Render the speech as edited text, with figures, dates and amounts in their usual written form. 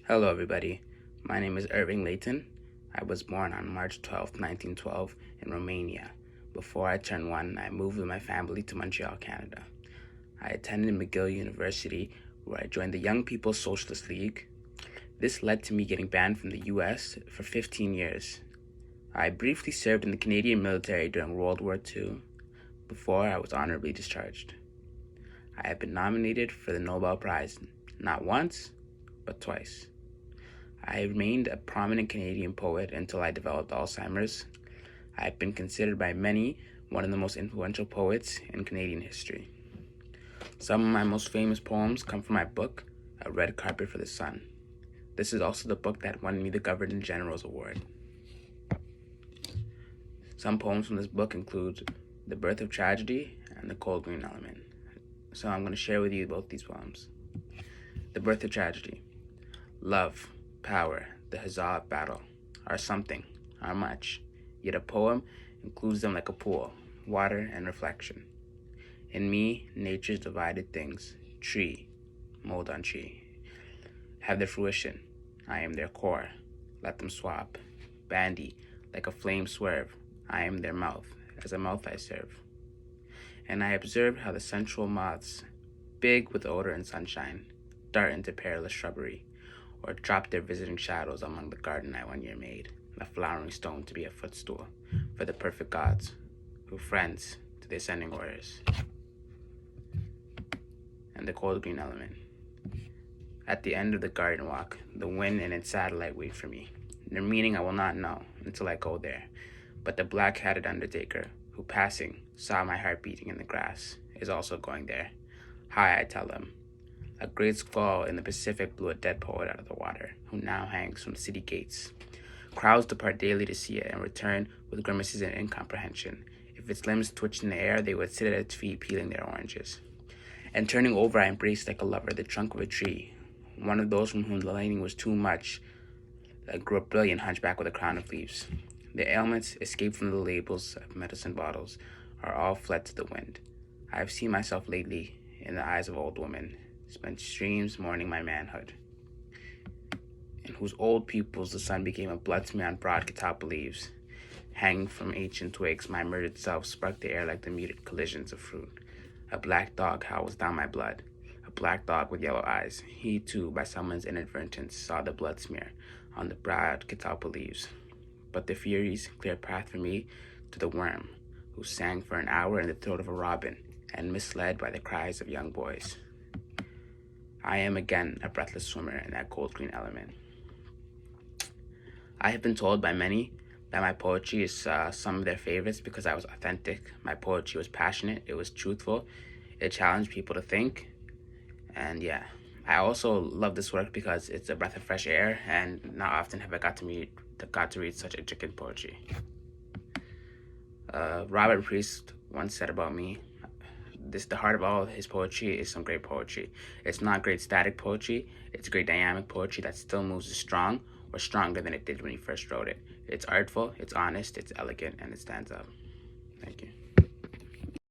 Hello everybody, my name is Irving Layton. I was born on March 12, 1912 in Romania. Before I turned 1, I moved with my family to Montreal, Canada. I attended McGill University where I joined the Young People's Socialist League. This led to me getting banned from the US for 15 years. I briefly served in the Canadian military during World War II before I was honorably discharged. I have been nominated for the Nobel Prize not once, but twice. I remained a prominent Canadian poet until I developed Alzheimer's. I have been considered by many one of the most influential poets in Canadian history. Some of my most famous poems come from my book, A Red Carpet for the Sun. This is also the book that won me the Governor General's Award. Some poems from this book include The Birth of Tragedy and The Cold Green Element. So I'm going to share with you both these poems. The Birth of Tragedy. Love, power, the huzzah of battle, are something, are much, yet a poem includes them like a pool, water and reflection. In me, nature's divided things, tree, mold on tree, have their fruition, I am their core, let them swap, bandy, like a flame swerve, I am their mouth, as a mouth I serve. And I observe how the sensual moths, big with odor and sunshine, dart into perilous shrubbery, or drop their visiting shadows among the garden I one year made, a flowering stone to be a footstool for the perfect gods, who friends to the ascending orders. And the cold green element. At the end of the garden walk, the wind and its satellite wait for me. Their meaning I will not know until I go there, but the black-hatted undertaker, who passing saw my heart beating in the grass, is also going there. Hi, I tell him. A great squall in the Pacific blew a dead poet out of the water, who now hangs from city gates. Crowds depart daily to see it and return with grimaces and incomprehension. If its limbs twitched in the air, they would sit at its feet peeling their oranges. And turning over, I embraced like a lover the trunk of a tree, one of those from whom the lightning was too much, that grew a brilliant hunchback with a crown of leaves. The ailments, escaped from the labels of medicine bottles, are all fled to the wind. I have seen myself lately in the eyes of old women, spent streams mourning my manhood, in whose old pupils the sun became a blood smear on broad catalpa leaves. Hanging from ancient twigs, my murdered self sparked the air like the muted collisions of fruit. A black dog howls down my blood, a black dog with yellow eyes. He too, by someone's inadvertence, saw the blood smear on the broad catalpa leaves. But the Furies clear a path for me to the worm, who sang for an hour in the throat of a robin, and misled by the cries of young boys. I am again a breathless swimmer in that cold green element. I have been told by many that my poetry is some of their favorites because I was authentic. My poetry was passionate, it was truthful, it challenged people to think, and yeah. I also love this work because it's a breath of fresh air, and not often have I got to read such intricate poetry. Robert Priest once said about me, the heart of all his poetry is some great poetry. It's not great static poetry, it's great dynamic poetry that still moves strong or stronger than it did when he first wrote it. It's artful, it's honest, it's elegant, and it stands up. Thank you.